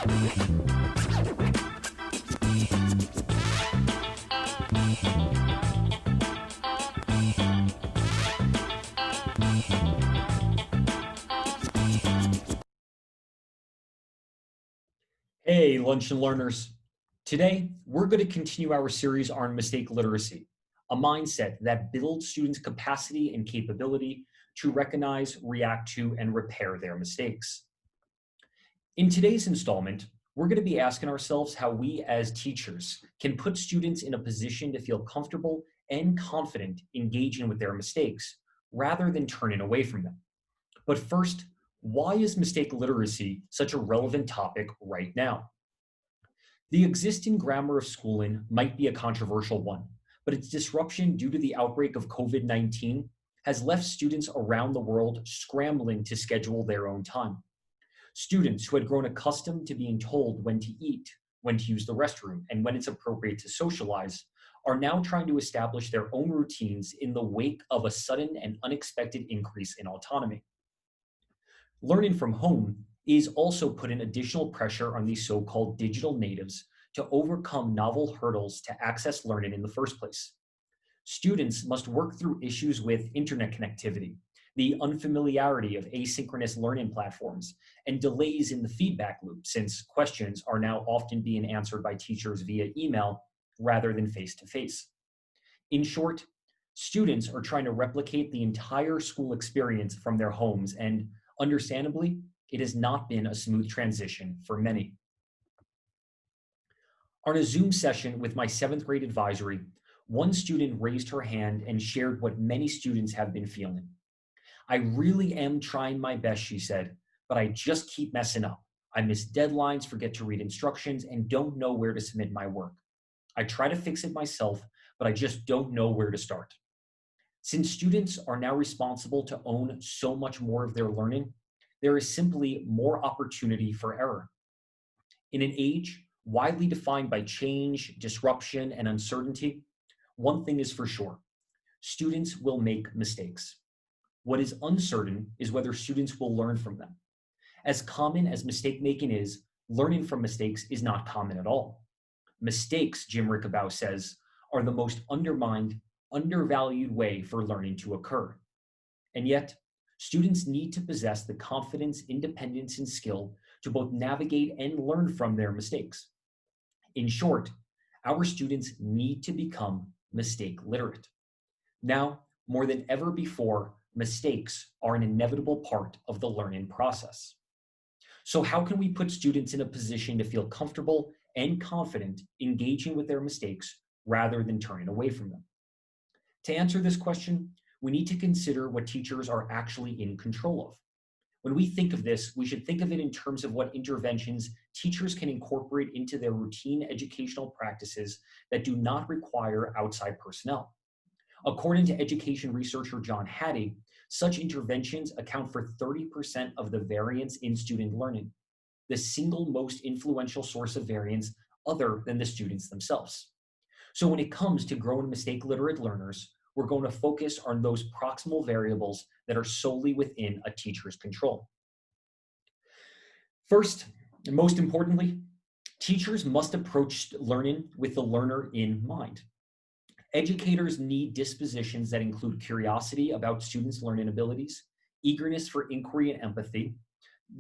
Hey, Lunch and Learners. Today, we're going to continue our series on mistake literacy, a mindset that builds students' capacity and capability to recognize, react to, and repair their mistakes. In today's installment, we're going to be asking ourselves how we as teachers can put students in a position to feel comfortable and confident engaging with their mistakes rather than turning away from them. But first, why is mistake literacy such a relevant topic right now? The existing grammar of schooling might be a controversial one, but its disruption due to the outbreak of COVID-19 has left students around the world scrambling to schedule their own time. Students who had grown accustomed to being told when to eat, when to use the restroom, and when it's appropriate to socialize are now trying to establish their own routines in the wake of a sudden and unexpected increase in autonomy. Learning from home is also putting additional pressure on these so-called digital natives to overcome novel hurdles to access learning in the first place. Students must work through issues with internet connectivity, the unfamiliarity of asynchronous learning platforms, and delays in the feedback loop, since questions are now often being answered by teachers via email rather than face-to-face. In short, students are trying to replicate the entire school experience from their homes, and understandably, it has not been a smooth transition for many. On a Zoom session with my 7th grade advisory, one student raised her hand and shared what many students have been feeling. "I really am trying my best," she said, "but I just keep messing up. I miss deadlines, forget to read instructions, and don't know where to submit my work. I try to fix it myself, but I just don't know where to start." Since students are now responsible to own so much more of their learning, there is simply more opportunity for error. In an age widely defined by change, disruption, and uncertainty, one thing is for sure: students will make mistakes. What is uncertain is whether students will learn from them. As common as mistake making is, learning from mistakes is not common at all. Mistakes, Jim Rickabow says, are the most undermined, undervalued way for learning to occur. And yet, students need to possess the confidence, independence, and skill to both navigate and learn from their mistakes. In short, our students need to become mistake literate. Now, more than ever before, mistakes are an inevitable part of the learning process. So how can we put students in a position to feel comfortable and confident engaging with their mistakes rather than turning away from them? To answer this question, we need to consider what teachers are actually in control of. When we think of this, we should think of it in terms of what interventions teachers can incorporate into their routine educational practices that do not require outside personnel. According to education researcher John Hattie, such interventions account for 30% of the variance in student learning, the single most influential source of variance other than the students themselves. So when it comes to growing mistake literate learners, we're going to focus on those proximal variables that are solely within a teacher's control. First, and most importantly, teachers must approach learning with the learner in mind. Educators need dispositions that include curiosity about students' learning abilities, eagerness for inquiry and empathy,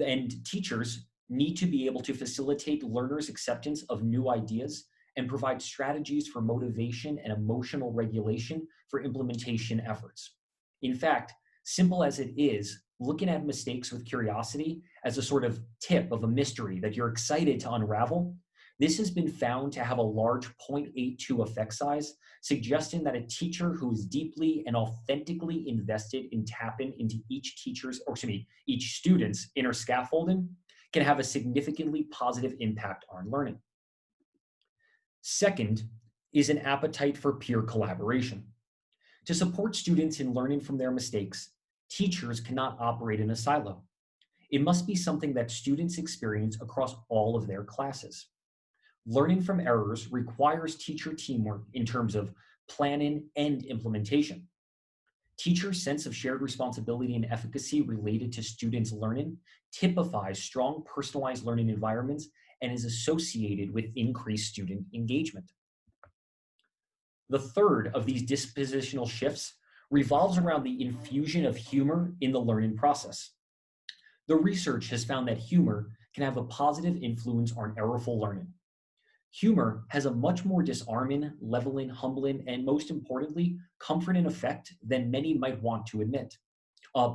and teachers need to be able to facilitate learners' acceptance of new ideas and provide strategies for motivation and emotional regulation for implementation efforts. In fact, simple as it is, looking at mistakes with curiosity as a sort of tip of a mystery that you're excited to unravel, this has been found to have a large 0.82 effect size, suggesting that a teacher who is deeply and authentically invested in tapping into each student's inner scaffolding can have a significantly positive impact on learning. Second is an appetite for peer collaboration. To support students in learning from their mistakes, teachers cannot operate in a silo. It must be something that students experience across all of their classes. Learning from errors requires teacher teamwork in terms of planning and implementation. Teachers' sense of shared responsibility and efficacy related to students' learning typifies strong personalized learning environments and is associated with increased student engagement. The third of these dispositional shifts revolves around the infusion of humor in the learning process. The research has found that humor can have a positive influence on errorful learning. Humor has a much more disarming, leveling, humbling, and most importantly, comforting effect than many might want to admit.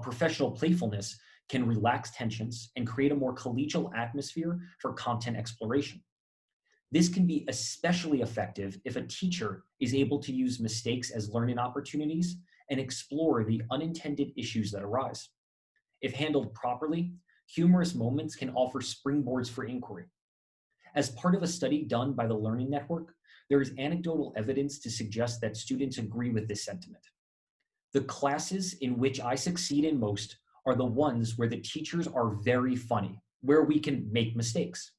Professional playfulness can relax tensions and create a more collegial atmosphere for content exploration. This can be especially effective if a teacher is able to use mistakes as learning opportunities and explore the unintended issues that arise. If handled properly, humorous moments can offer springboards for inquiry. As part of a study done by the Learning Network, there is anecdotal evidence to suggest that students agree with this sentiment. The classes in which I succeed in most are the ones where the teachers are very funny, where we can make mistakes.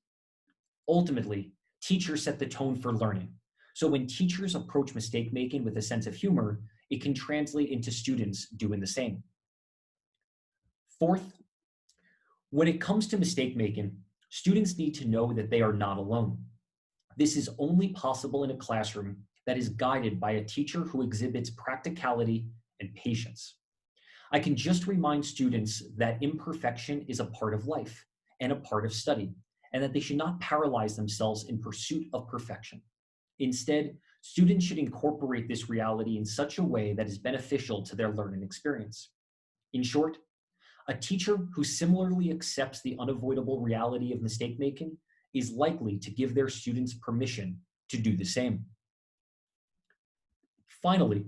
Ultimately, teachers set the tone for learning. So when teachers approach mistake making with a sense of humor, it can translate into students doing the same. Fourth, when it comes to mistake making, students need to know that they are not alone. This is only possible in a classroom that is guided by a teacher who exhibits practicality and patience. I can just remind students that imperfection is a part of life and a part of study, and that they should not paralyze themselves in pursuit of perfection. Instead, students should incorporate this reality in such a way that is beneficial to their learning experience. In short, a teacher who similarly accepts the unavoidable reality of mistake making is likely to give their students permission to do the same. Finally,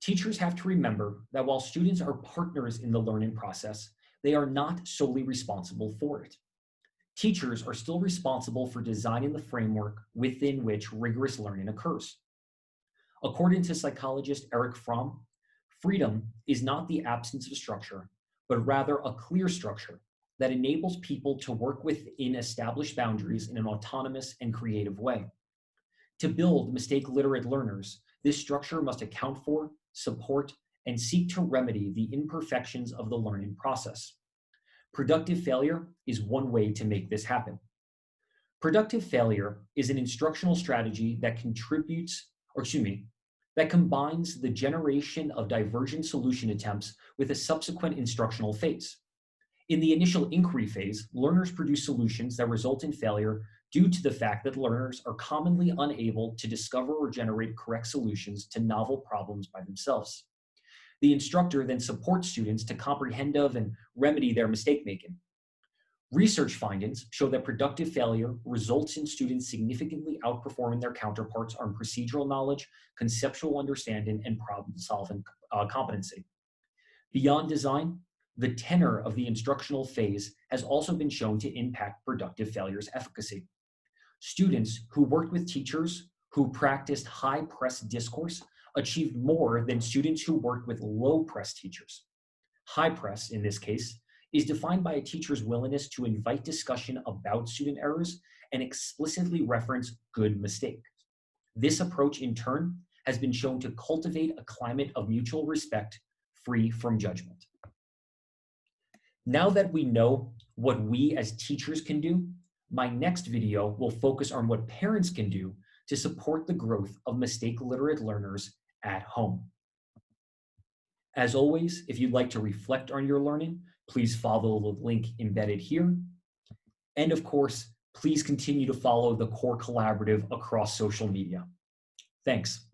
teachers have to remember that while students are partners in the learning process, they are not solely responsible for it. Teachers are still responsible for designing the framework within which rigorous learning occurs. According to psychologist Eric Fromm, freedom is not the absence of structure, but rather a clear structure that enables people to work within established boundaries in an autonomous and creative way. To build mistake-literate learners, this structure must account for, support, and seek to remedy the imperfections of the learning process. Productive failure is one way to make this happen. Productive failure is an instructional strategy that that combines the generation of divergent solution attempts with a subsequent instructional phase. In the initial inquiry phase, learners produce solutions that result in failure due to the fact that learners are commonly unable to discover or generate correct solutions to novel problems by themselves. The instructor then supports students to comprehend of and remedy their mistake making. Research findings show that productive failure results in students significantly outperforming their counterparts on procedural knowledge, conceptual understanding, and problem-solving competency. Beyond design, the tenor of the instructional phase has also been shown to impact productive failure's efficacy. Students who worked with teachers who practiced high-press discourse achieved more than students who worked with low-press teachers. High press, in this case, is defined by a teacher's willingness to invite discussion about student errors and explicitly reference good mistakes. This approach, in turn, has been shown to cultivate a climate of mutual respect free from judgment. Now that we know what we as teachers can do, my next video will focus on what parents can do to support the growth of mistake-literate learners at home. As always, if you'd like to reflect on your learning, please follow the link embedded here. And of course, please continue to follow the Core Collaborative across social media. Thanks.